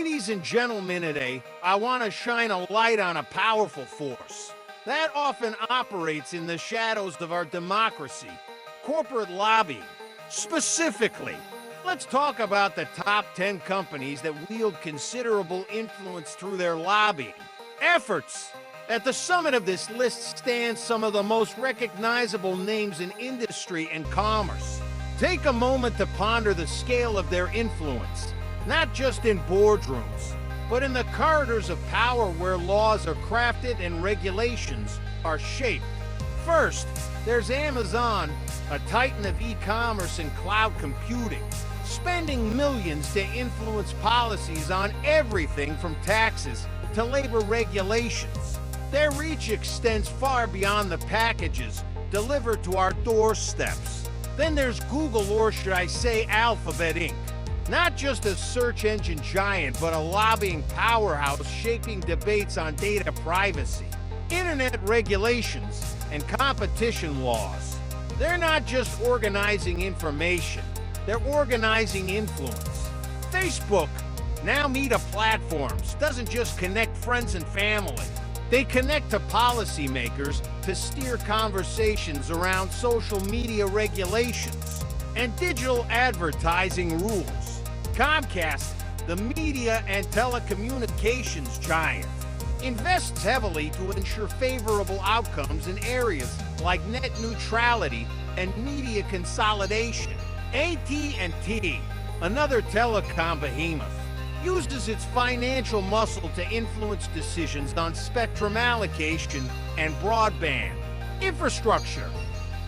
Ladies and gentlemen, today I want to shine a light on a powerful force that often operates in the shadows of our democracy: corporate lobbying. Specifically, let's talk about the top 10 companies that wield considerable influence through their lobbying efforts. At the summit of this list stand some of the most recognizable names in industry and commerce. Take a moment to ponder the scale of their influence, not just in boardrooms, but in the corridors of power where laws are crafted and regulations are shaped. First, there's Amazon, a titan of e-commerce and cloud computing, spending millions to influence policies on everything from taxes to labor regulations. Their reach extends far beyond the packages delivered to our doorsteps. Then there's Google, or should I say Alphabet Inc., not just a search engine giant, but a lobbying powerhouse shaping debates on data privacy, internet regulations, and competition laws. They're not just organizing information, they're organizing influence. Facebook, now Meta Platforms, doesn't just connect friends and family. They connect to policymakers to steer conversations around social media regulations and digital advertising rules. Comcast, the media and telecommunications giant, invests heavily to ensure favorable outcomes in areas like net neutrality and media consolidation. AT&T, another telecom behemoth, uses its financial muscle to influence decisions on spectrum allocation and broadband infrastructure.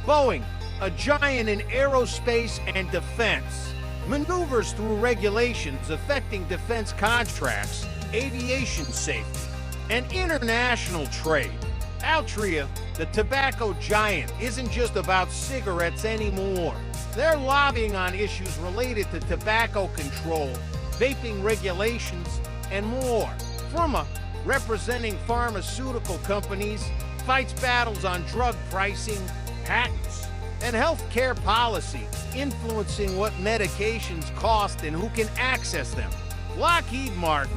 Boeing, a giant in aerospace and defense, maneuvers through regulations affecting defense contracts, aviation safety, and international trade. Altria, the tobacco giant, isn't just about cigarettes anymore. They're lobbying on issues related to tobacco control, vaping regulations, and more. Pharma, representing pharmaceutical companies, fights battles on drug pricing, patents, and healthcare policy, influencing what medications cost and who can access them. Lockheed Martin,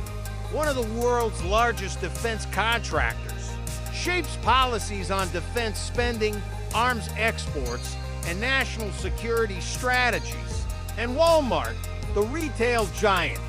one of the world's largest defense contractors, shapes policies on defense spending, arms exports, and national security strategies. And Walmart, the retail giant,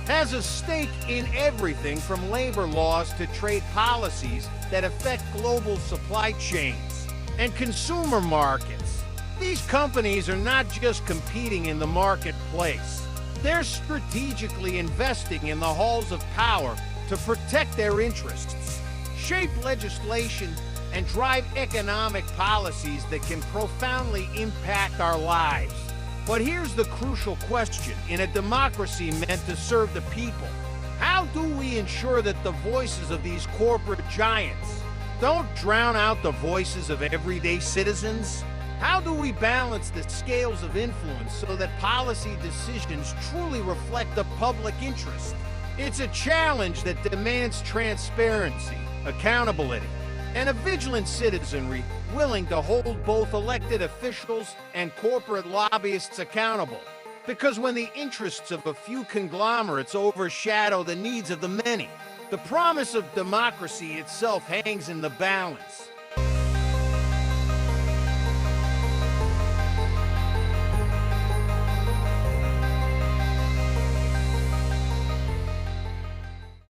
has a stake in everything from labor laws to trade policies that affect global supply chains and consumer markets. These companies are not just competing in the marketplace. They're strategically investing in the halls of power to protect their interests, shape legislation, and drive economic policies that can profoundly impact our lives. But here's the crucial question in a democracy meant to serve the people. How do we ensure that the voices of these corporate giants don't drown out the voices of everyday citizens? How do we balance the scales of influence so that policy decisions truly reflect the public interest? It's a challenge that demands transparency, accountability, and a vigilant citizenry willing to hold both elected officials and corporate lobbyists accountable. Because when the interests of a few conglomerates overshadow the needs of the many, the promise of democracy itself hangs in the balance.